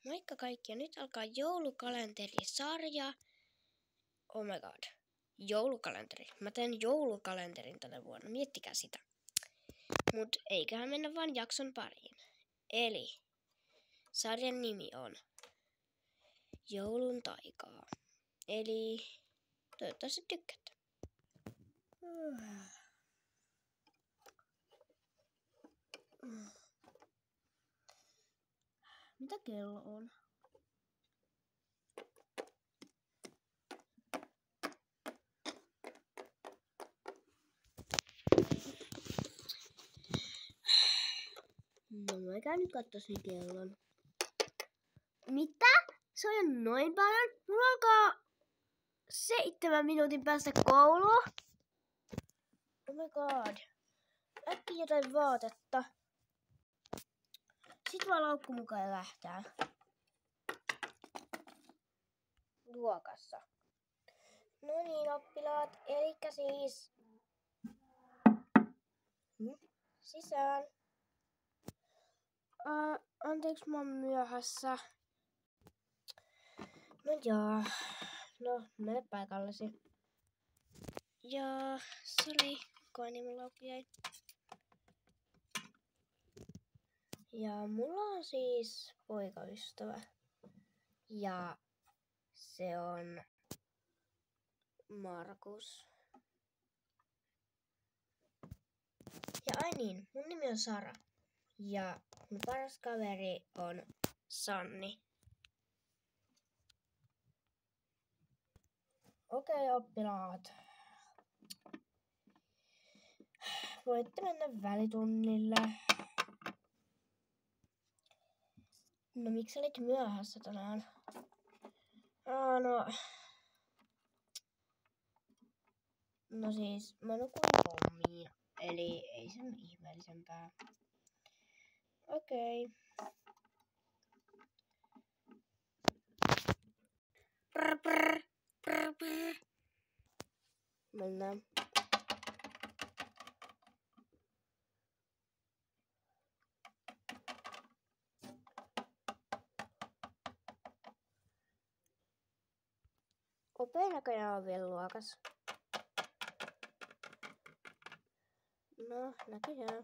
Moikka kaikki, ja nyt alkaa joulukalenterisarja. Oh my god, joulukalenteri. Mä teen joulukalenterin tänä vuonna, miettikää sitä. Mut eiköhän mennä vaan jakson pariin. Eli sarjan nimi on Joulun taikaa. Eli toivottavasti tykkäätte. Mitä kello on? No mä käyn nyt katsoa sen kellon. Mitä? Se on jo noin paljon? Mulla alkaa 7 minuutin päästä koulu. Oh my god. Äkkiä jotain vaatetta. Sitten vaan laukku mukaan lähtää. Luokassa. No niin, oppilaat. Elikkä siis sisään. Anteeksi, mä oon myöhässä. No joo. No, mene paikallesi. Ja sori, koini mun laukku jäi. Ja mulla on siis poikaystävä. Ja se on Markus. Ja ai niin, mun nimi on Sara. Ja mun paras kaveri on Sanni. Okei, oppilaat. Voitte mennä välitunnille. No miksi olit myöhässä tänään? No siis, mä nukuin pommiin. Eli ei sen ihmeellisempää. Okei. Mennään. Ope näköjään on vielä luokas. No, näköjään.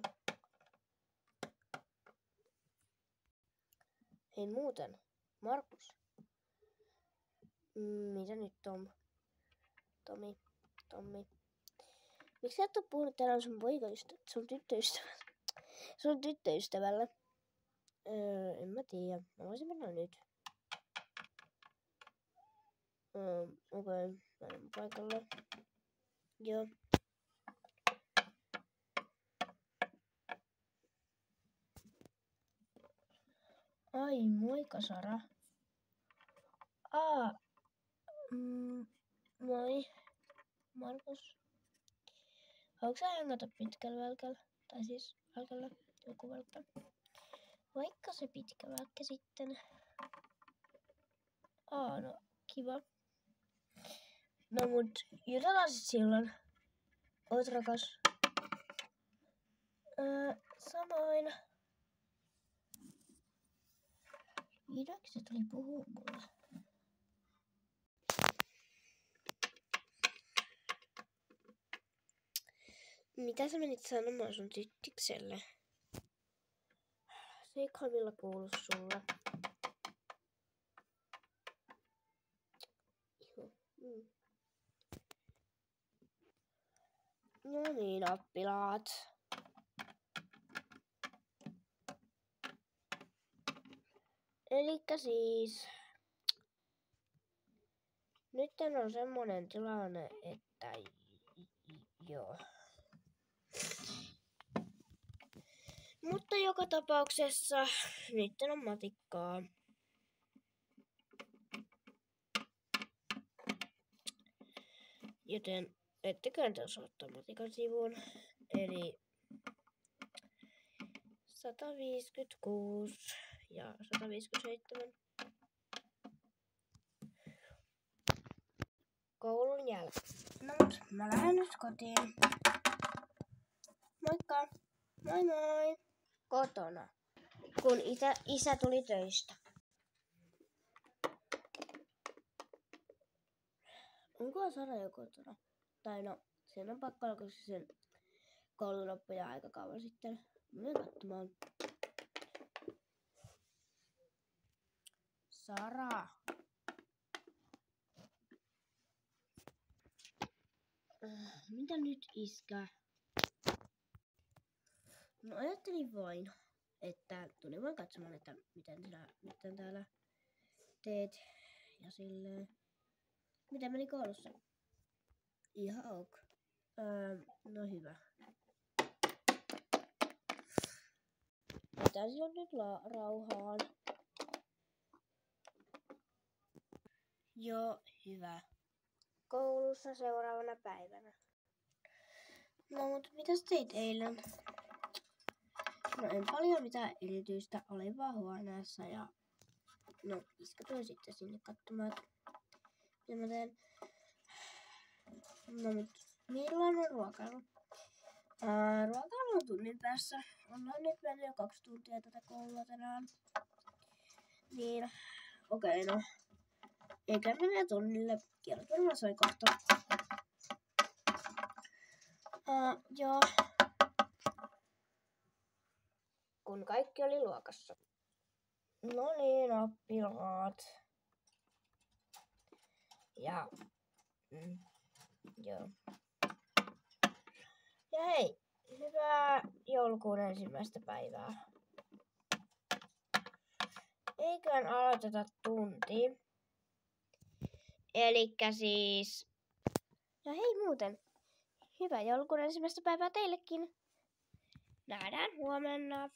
Hei muuten, Markus. Mitä nyt Tommi. Miksi sä et oo puhunut tänään sun sun tyttöystävälle? En mä tiedä. Mä voisin mennä nyt. Okei, menen paikalle. Joo. Ai, moikka Sara. Moi, Markus. Haluatko sä hengata pitkällä välkällä? Tai siis välkällä, joku välkkä. Vaikka se pitkä välkkä sitten. No kiva. No mut, jutellaan sit silloin. Oot rakas. Samoin. Vihdoinkin se tuli puhua mulle. Mitä sä menit sanomaan sun tyttikselle? Se ei Kamilla kuulu sulle. No niin, oppilaat. Elikkä siis nyt on semmonen tilanne, että joo. Mutta joka tapauksessa nyt on matikkaa. Joten etteköhän te osaa ottaa matikan sivuun. Eli 156 ja 157. Koulun jälkeen. No mut mä lähden nyt kotiin. Moikka! Moi moi! Kotona, kun isä tuli töistä. Onko Sara jo kotona? Tai no, sen on pakko olla, koska sen koulu loppui jo aika kauan sitten. Mä menen katsomaan. Sara. Mitä nyt, iskä? No ajattelin vain, että tulin vaan katsomaan, että miten täällä teet ja silleen. Miten meni koulussa? Ihan ok. No hyvä. Jätän sinut nyt rauhaan. Joo, hyvä. Koulussa seuraavana päivänä. No mutta mitäs teit eilen? No en paljon mitään erityistä, olin vaan huoneessa ja no iskä tuli sitten sinne katsomaan, mitä mä teen. No mut milloin on ruokailu? Ruokailu on tunnin päässä. Ollaan nyt mennyt jo 2 tuntia tätä koulua tänään. Niin, okei no. Eikä mene tunnille. Kielot varmaan soi kohta. Joo. Kun kaikki oli luokassa. No niin, oppilaat. Ja joo. Ja hei, hyvää joulukuun 1. päivää. Eiköhän aloiteta tunti. Elikkä siis... Ja hei muuten, hyvää joulukuun 1. päivää teillekin. Nähdään huomenna.